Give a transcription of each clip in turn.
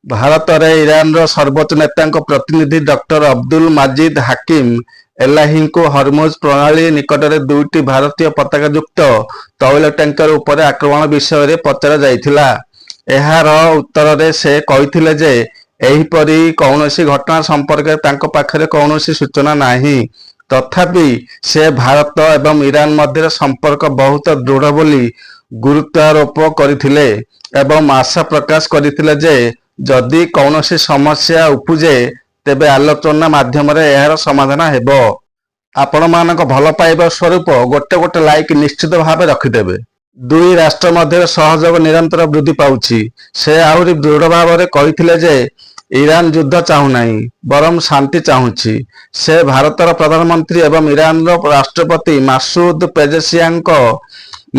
ଭାରତରେ ଇରାନର ସର୍ବୋଚ୍ଚ ନେତାଙ୍କ ପ୍ରତିନିଧି ଡକ୍ଟର ଅବଦୁଲ ମାଜିଦ ହାକିମ ଏଲାହିଙ୍କୁ ହରମୁଜ ପ୍ରଣାଳୀ ନିକଟରେ ଦୁଇଟି ଭାରତୀୟ ପତାକାଯୁକ୍ତ ତୈଳ ଟ୍ୟାଙ୍କର ଉପରେ ଆକ୍ରମଣ ବିଷୟରେ ପଚରାଯାଇଥିଲା। ଏହାର ଉତ୍ତରରେ ସେ କହିଥିଲେ ଯେ ଏହିପରି କୌଣସି ଘଟଣା ସମ୍ପର୍କରେ ତାଙ୍କ ପାଖରେ କୌଣସି ସୂଚନା ନାହିଁ। ତଥାପି ସେ ଭାରତ ଏବଂ ଇରାନ ମଧ୍ୟରେ ସମ୍ପର୍କ ବହୁତ ଦୃଢ଼ ବୋଲି ଗୁରୁତ୍ୱାରୋପ କରିଥିଲେ ଏବଂ ଆଶା ପ୍ରକାଶ କରିଥିଲେ ଯେ ଯଦି କୌଣସି ସମସ୍ୟା ଉପୁଜେ ତେବେ ଆଲୋଚନା ମାଧ୍ୟମରେ ଏହାର ସମାଧାନ ହେବ। ଆପଣମାନଙ୍କ ଭଲ ପାଇବା ସ୍ୱରୂପ ଗୋଟେ ଲାଇକ୍ ନିଶ୍ଚିତ ଭାବେ ରଖିଦେବେ। ଦୁଇ ରାଷ୍ଟ୍ର ମଧ୍ୟରେ ସହଯୋଗ ନିରନ୍ତର ବୃଦ୍ଧି ପାଉଛି। ସେ ଆହୁରି ଦୃଢ଼ ଭାବରେ କହିଥିଲେ ଯେ ଇରାନ ଯୁଦ୍ଧ ଚାହୁଁନାହିଁ ବରଂ ଶାନ୍ତି ଚାହୁଁଛି। ସେ ଭାରତର ପ୍ରଧାନମନ୍ତ୍ରୀ ଏବଂ ଇରାନର ରାଷ୍ଟ୍ରପତି ମାସୁଦ ପେଜେଶିଆନଙ୍କ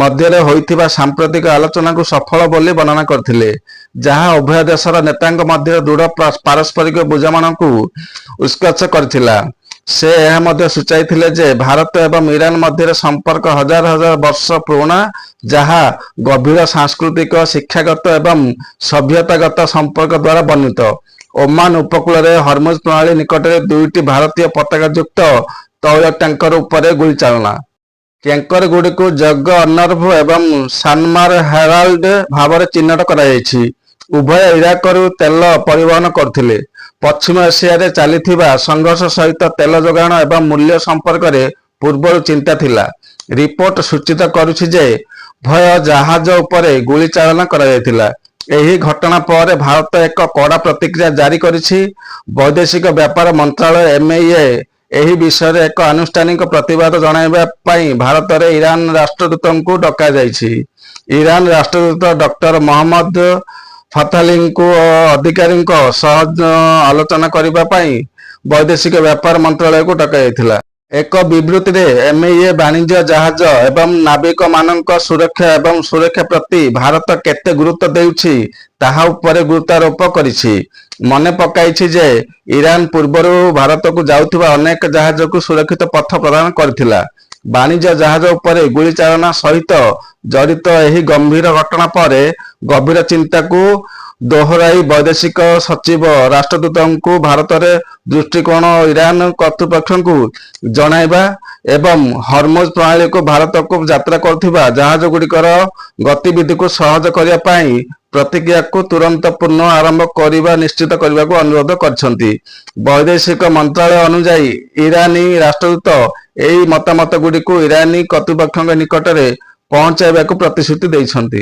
ମଧ୍ୟରେ ହୋଇଥିବା ସାମ୍ପ୍ରତିକ ଆଲୋଚନାକୁ ସଫଳ ବୋଲି ବର୍ଣ୍ଣନା କରିଥିଲେ, ଯାହା ଉଭୟ ଦେଶର ନେତାଙ୍କ ମଧ୍ୟରେ ଦୃଢ଼ ପାରସ୍ପରିକ ବୁଝାମଣାକୁ ଉତ୍କର୍ଷ କରିଥିଲା। ସେ ଏହା ମଧ୍ୟ ସୂଚାଇଥିଲେ ଯେ ଭାରତ ଏବଂ ଇରାନ ମଧ୍ୟରେ ସମ୍ପର୍କ ହଜାର ହଜାର ବର୍ଷ ପୁରୁଣା, ଯାହା ଗଭୀର ସାଂସ୍କୃତିକ, ଶିକ୍ଷାଗତ ଏବଂ ସଭ୍ୟତାଗତ ସମ୍ପର୍କ ଦ୍ୱାରା ବର୍ଣ୍ଣିତ। ଓମାନ ଉପକୂଳରେ ହରମୁଜ ପ୍ରଣାଳୀ ନିକଟରେ ଦୁଇଟି ଭାରତୀୟ ପତାକାଯୁକ୍ତ ତୈଳ ଟ୍ୟାଙ୍କର ଉପରେ ଗୁଳିଚାଳନା। ଟ୍ୟାଙ୍କରଗୁଡ଼ିକୁ ଜଗ ଅନର୍ଭ ଏବଂ ସାନମାର ହେରାଲ୍ଡ ଭାବରେ ଚିହ୍ନଟ କରାଯାଇଛି। ଉଭୟ ଇରାକରୁ ତେଲ ପରିବହନ କରୁଥିଲେ। ପଶ୍ଚିମ ଏସିଆରେ ଚାଲିଥିବା ସଂଘର୍ଷ ସହିତ ତେଲ ଯୋଗାଣ ଏବଂ ମୂଲ୍ୟ ସମ୍ପର୍କରେ ପୂର୍ବରୁ ଚିନ୍ତା ଥିଲା। ରିପୋର୍ଟ ସୂଚିତ କରୁଛି ଯେ ଉଭୟ ଜାହାଜ ଉପରେ ଗୁଳିଚାଳନା କରାଯାଇଥିଲା। ଏହି ଘଟଣା ପରେ ଭାରତ ଏକ କଡ଼ା ପ୍ରତିକ୍ରିୟା ଜାରି କରିଛି। ବୈଦେଶିକ ବ୍ୟାପାର ମନ୍ତ୍ରଣାଳୟ ଏମ୍ଇଏ ଏହି ବିଷୟରେ ଏକ ଆନୁଷ୍ଠାନିକ ପ୍ରତିବାଦ ଜଣାଇବା ପାଇଁ ଭାରତରେ ଇରାନ ରାଷ୍ଟ୍ରଦୂତଙ୍କୁ ଡକାଯାଇଛି। ଇରାନ ରାଷ୍ଟ୍ରଦୂତ ଡକ୍ଟର ମହମ୍ମଦ ଫତାଲିଙ୍କୁ ଅଧିକାରୀଙ୍କ ସହ ଆଲୋଚନା କରିବା ପାଇଁ ବୈଦେଶିକ ବ୍ୟାପାର ମନ୍ତ୍ରଣାଳୟକୁ ଡକାଯାଇଥିଲା। ଏକ ବିବୃତିରେ ଏମ୍ଇଏ ବାଣିଜ୍ୟ ଜାହାଜ ଏବଂ ନାବିକମାନଙ୍କ ସୁରକ୍ଷା ଏବଂ ସୁରକ୍ଷା ପ୍ରତି ଭାରତ କେତେ ଗୁରୁତ୍ୱ ଦେଉଛି ତାହା ଉପରେ ଗୁରୁତ୍ୱାରୋପ କରିଛି। ମନେ ପକାଇଛି ଯେ ଇରାନ ପୂର୍ବରୁ ଭାରତକୁ ଯାଉଥିବା ଅନେକ ଜାହାଜକୁ ସୁରକ୍ଷିତ ପଥ ପ୍ରଦାନ କରିଥିଲା। ବାଣିଜ୍ୟ ଜାହାଜ ଉପରେ ଗୁଳିଚାଳନା ସହିତ ଜଡ଼ିତ ଏହି ଗମ୍ଭୀର ଘଟଣା ପରେ ଗଭୀର ଚିନ୍ତାକୁ ଦୋହରାଇ ବୈଦେଶିକ ସଚିବ ରାଷ୍ଟ୍ରଦୂତଙ୍କୁ ଭାରତରେ ଦୃଷ୍ଟିକୋଣ ଇରାନ କର୍ତ୍ତୃପକ୍ଷଙ୍କୁ ଜଣାଇବା ଏବଂ ହରମୁଜ ପ୍ରଣାଳୀକୁ ଭାରତକୁ ଯାତ୍ରା କରୁଥିବା ଜାହାଜଗୁଡ଼ିକର ଗତିବିଧିକୁ ସହଜ କରିବା ପାଇଁ ପ୍ରତିକ୍ରିୟାକୁ ତୁରନ୍ତ ପୁନଃ ଆରମ୍ଭ କରିବା ନିଶ୍ଚିତ କରିବାକୁ ଅନୁରୋଧ କରିଛନ୍ତି। ବୈଦେଶିକ ମନ୍ତ୍ରଣାଳୟ ଅନୁଯାୟୀ ଇରାନୀ ରାଷ୍ଟ୍ରଦୂତ ଏହି ମତାମତଗୁଡ଼ିକୁ ଇରାନୀ କର୍ତ୍ତୃପକ୍ଷଙ୍କ ନିକଟରେ ପହଞ୍ଚାଇବାକୁ ପ୍ରତିଶ୍ରୁତି ଦେଇଛନ୍ତି।